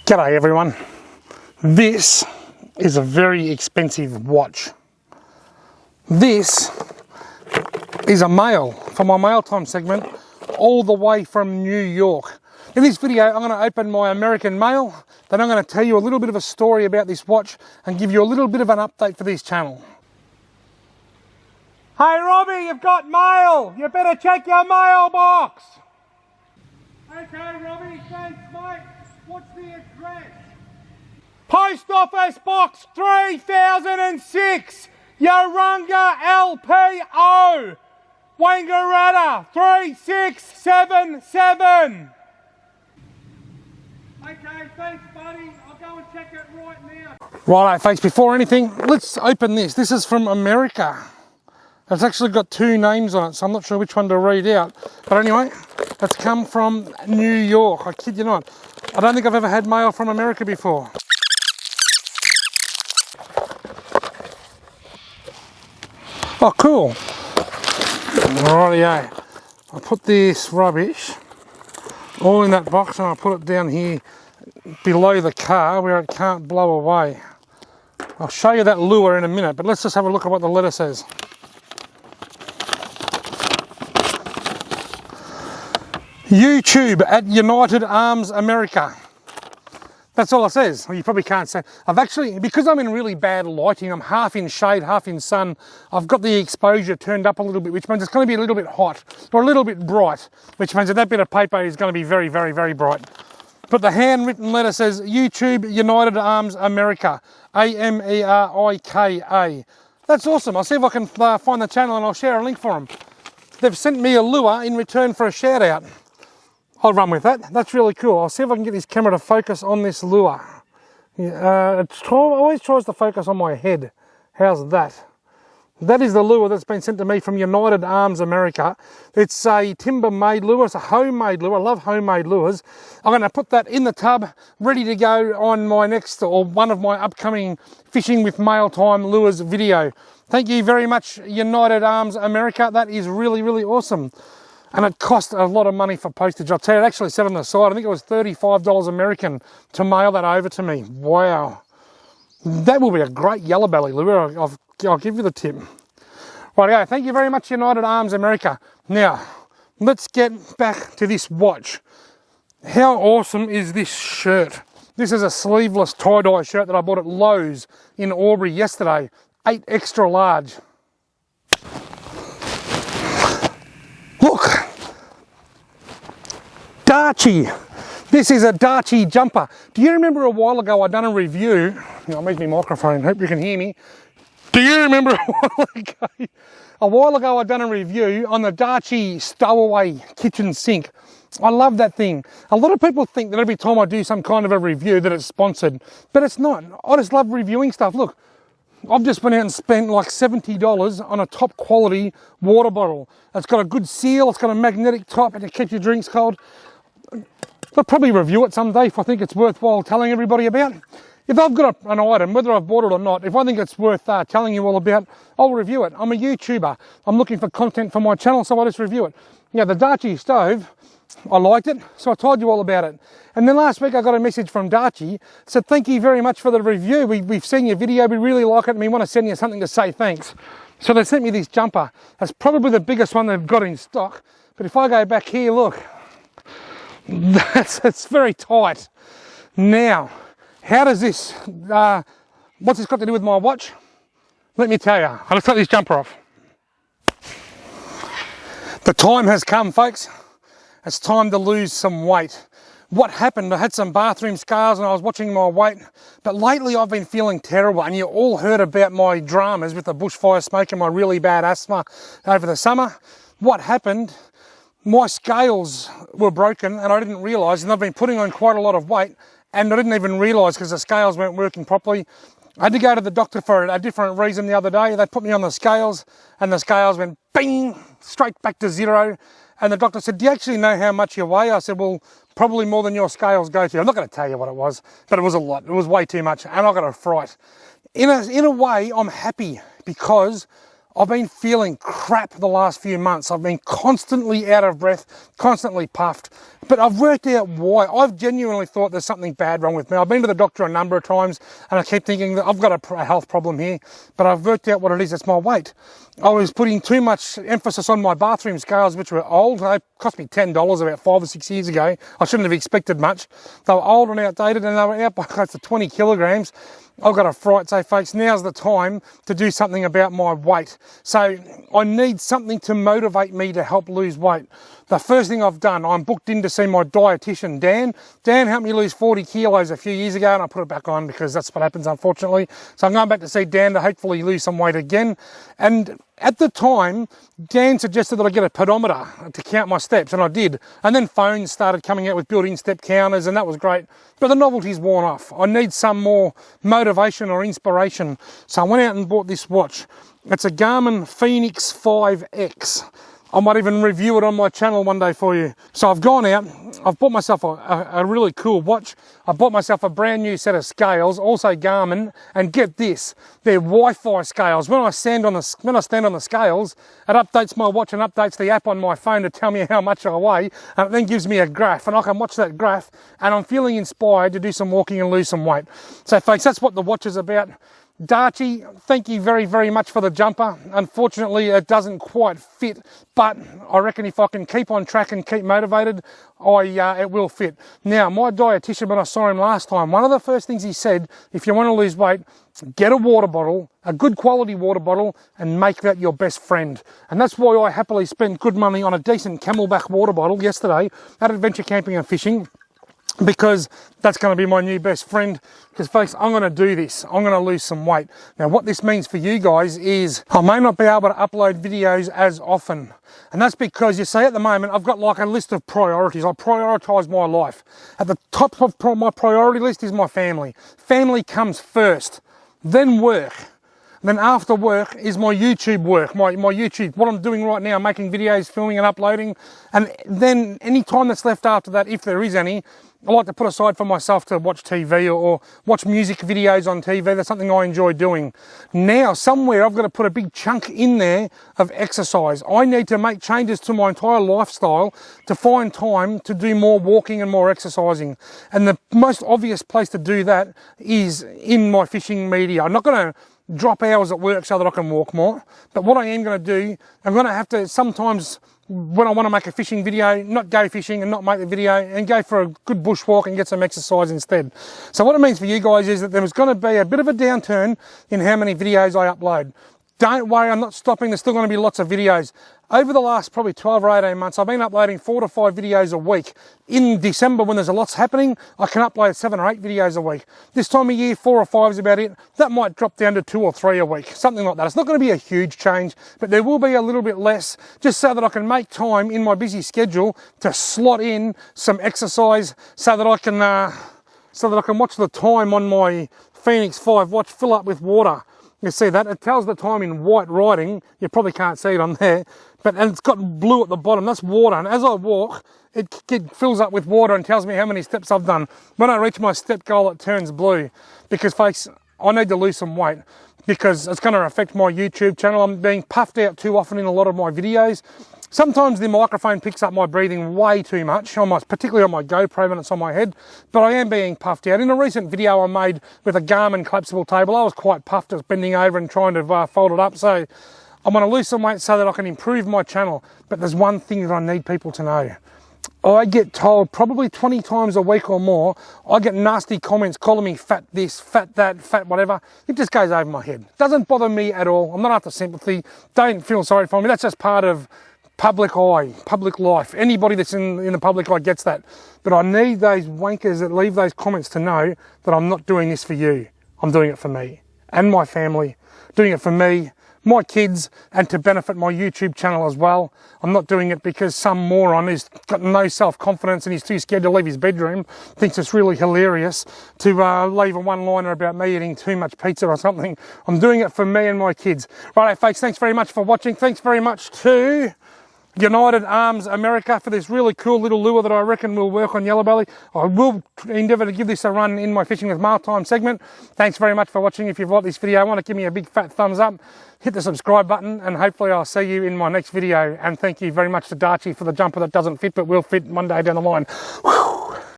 G'day everyone. This is a very expensive watch. This is a mail for my mail time segment all the way from New York. In this video I'm going to open my American mail, then I'm going to tell you a little bit of a story about this watch and give you a little bit of an update for this channel. Hey Robbie, you've got mail! You better check your mailbox! Okay Robbie, thanks mate. What's the address? Post Office Box 3006, Yarunga LPO, Wangaratta 3677. Okay, thanks buddy, I'll go and check it right now. Righto folks, before anything, let's open this. This is from America. It's actually got two names on it, so I'm not sure which one to read out. But anyway, it's come from New York, I kid you not. I don't think I've ever had mail from America before. Oh, cool. Rightio. I'll put this rubbish all in that box and I'll put it down here below the car where it can't blow away. I'll show you that lure in a minute, but let's just have a look at what the letter says. YouTube at United Arms America. That's all it says. Well, you probably can't say. I've actually, because I'm in really bad lighting, I'm half in shade, half in sun, I've got the exposure turned up a little bit, which means it's going to be a little bit hot or a little bit bright, which means that bit of paper is going to be very, very, very bright. But the handwritten letter says YouTube United Arms America, Amerika. That's awesome. I'll see if I can find the channel and I'll share a link for them. They've sent me a lure in return for a shout out. I'll run with that. That's really cool. I'll see if I can get this camera to focus on this lure. It always tries to focus on my head. How's that? That is the lure that's been sent to me from United Arms America. It's a timber-made lure. It's a homemade lure. I love homemade lures. I'm going to put that in the tub, ready to go on my next or one of my upcoming Fishing with Mail Time Lures video. Thank you very much, United Arms America. That is really, really awesome. And it cost a lot of money for postage. I'll tell you, it actually said on the side, I think it was $35 American to mail that over to me. Wow. That will be a great yellow belly lure. I'll give you the tip. Rightio, thank you very much, United Arms America. Now, let's get back to this watch. How awesome is this shirt? This is a sleeveless tie-dye shirt that I bought at Lowe's in Albury yesterday. 8 extra large. Look, Darchi. This is a Darchi jumper. Do you remember a while ago I done a review? I'll move my microphone, hope you can hear me. Do you remember a while ago I done a review on the Darchi stowaway kitchen sink? I love that thing. A lot of people think that every time I do some kind of a review that it's sponsored, but it's not. I just love reviewing stuff. Look, I've just went out and spent like $70 on a top quality water bottle. It's got a good seal, it's got a magnetic top and it keeps your drinks cold. I'll probably review it someday if I think it's worthwhile telling everybody about. If I've got an item, whether I've bought it or not, if I think it's worth telling you all about, I'll review it. I'm a YouTuber. I'm looking for content for my channel, so I just review it. Yeah, the Darchi stove, I liked it, so I told you all about it. And then last week I got a message from Darchi, said thank you very much for the review. We've seen your video, we really like it, and we want to send you something to say thanks. So they sent me this jumper. That's probably the biggest one they've got in stock. But if I go back here, look, it's very tight. Now, how does this, what's this got to do with my watch? Let me tell you. I'll just take this jumper off. The time has come, folks. It's time to lose some weight. What happened, I had some bathroom scars and I was watching my weight, but lately I've been feeling terrible, and you all heard about my dramas with the bushfire smoke and my really bad asthma over the summer. What happened, my scales were broken and I didn't realise, and I've been putting on quite a lot of weight and I didn't even realise because the scales weren't working properly. I had to go to the doctor for a different reason the other day. They put me on the scales and the scales went bing, straight back to zero. And the doctor said, do you actually know how much you weigh? I said, well, probably more than your scales go to. I'm not going to tell you what it was, but it was a lot. It was way too much, and I got a fright. In a way, I'm happy because I've been feeling crap the last few months. I've been constantly out of breath, constantly puffed, but I've worked out why. I've genuinely thought there's something bad wrong with me. I've been to the doctor a number of times and I keep thinking that I've got a health problem here, but I've worked out what it is. It's my weight. I was putting too much emphasis on my bathroom scales, which were old. They cost me $10 about 5 or 6 years ago. I shouldn't have expected much. They were old and outdated, and they were out by close to 20 kilograms. I've got a fright, so folks, now's the time to do something about my weight. So I need something to motivate me to help lose weight. The first thing I've done, I'm booked in to see my dietitian, Dan. Dan helped me lose 40 kilos a few years ago, and I put it back on because that's what happens, unfortunately. So I'm going back to see Dan to hopefully lose some weight again. And at the time, Dan suggested that I get a pedometer to count my steps, and I did. And then phones started coming out with built-in step counters, and that was great. But the novelty's worn off. I need some more motivation or inspiration. So I went out and bought this watch. It's a Garmin Fenix 5X. I might even review it on my channel one day for you. So I've gone out, I've bought myself a really cool watch. I bought myself a brand new set of scales, also Garmin, and get this, they're Wi-Fi scales. When I stand on the scales, it updates my watch and updates the app on my phone to tell me how much I weigh, and it then gives me a graph, and I can watch that graph, and I'm feeling inspired to do some walking and lose some weight. So folks, that's what the watch is about. Darchie, thank you very, very much for the jumper. Unfortunately, it doesn't quite fit, but I reckon if I can keep on track and keep motivated, it will fit. Now, my dietitian, when I saw him last time, one of the first things he said, if you want to lose weight, get a water bottle, a good quality water bottle, and make that your best friend. And that's why I happily spent good money on a decent Camelback water bottle yesterday at Adventure Camping and Fishing, because that's going to be my new best friend. Because folks, I'm going to do this. I'm going to lose some weight. Now what this means for you guys is I may not be able to upload videos as often. And that's because, you see, at the moment I've got like a list of priorities. I prioritise my life. At the top of my priority list is my family. Family comes first, then work. And then after work is my YouTube work, my YouTube, what I'm doing right now, making videos, filming and uploading. And then any time that's left after that, if there is any, I like to put aside for myself to watch TV or watch music videos on TV. That's something I enjoy doing. Now, somewhere I've got to put a big chunk in there of exercise. I need to make changes to my entire lifestyle to find time to do more walking and more exercising. And the most obvious place to do that is in my fishing media. I'm not going to drop hours at work so that I can walk more. But what I am going to do, I'm going to have to sometimes, when I want to make a fishing video, not go fishing and not make the video, and go for a good bushwalk and get some exercise instead. So what it means for you guys is that there's going to be a bit of a downturn in how many videos I upload. Don't worry, I'm not stopping. There's still going to be lots of videos. Over the last probably 12 or 18 months, I've been uploading 4 to 5 videos a week. In December, when there's a lot's happening, I can upload 7 or 8 videos a week. This time of year, 4 or 5 is about it. That might drop down to 2 or 3 a week, something like that. It's not going to be a huge change, but there will be a little bit less, just so that I can make time in my busy schedule to slot in some exercise so that I can watch the time on my Fenix 5 watch fill up with water. You see that? It tells the time in white writing. You probably can't see it on there, and it's got blue at the bottom. That's water. And as I walk, it fills up with water and tells me how many steps I've done. When I reach my step goal, it turns blue. Because, folks, I need to lose some weight because it's going to affect my YouTube channel. I'm being puffed out too often in a lot of my videos. Sometimes the microphone picks up my breathing way too much, particularly on my GoPro when it's on my head, but I am being puffed out. In a recent video I made with a Garmin collapsible table, I was quite puffed, just bending over and trying to fold it up. So I'm going to lose some weight so that I can improve my channel. But there's one thing that I need people to know. I get told probably 20 times a week or more, I get nasty comments calling me fat this, fat that, fat whatever. It just goes over my head. Doesn't bother me at all. I'm not after sympathy. Don't feel sorry for me. That's just part of public eye, public life. Anybody that's in the public eye gets that. But I need those wankers that leave those comments to know that I'm not doing this for you. I'm doing it for me and my family. Doing it for me, my kids, and to benefit my YouTube channel as well. I'm not doing it because some moron who's got no self-confidence and he's too scared to leave his bedroom thinks it's really hilarious to leave a one-liner about me eating too much pizza or something. I'm doing it for me and my kids. Righto, folks, thanks very much for watching. Thanks very much to United Arms America for this really cool little lure that I reckon will work on yellowbelly. I will endeavour to give this a run in my Fishing with Mark Time segment. Thanks very much for watching. If you've liked this video, I want to give me a big fat thumbs up, hit the subscribe button, and hopefully I'll see you in my next video. And thank you very much to Darchie for the jumper that doesn't fit but will fit one day down the line. Whew.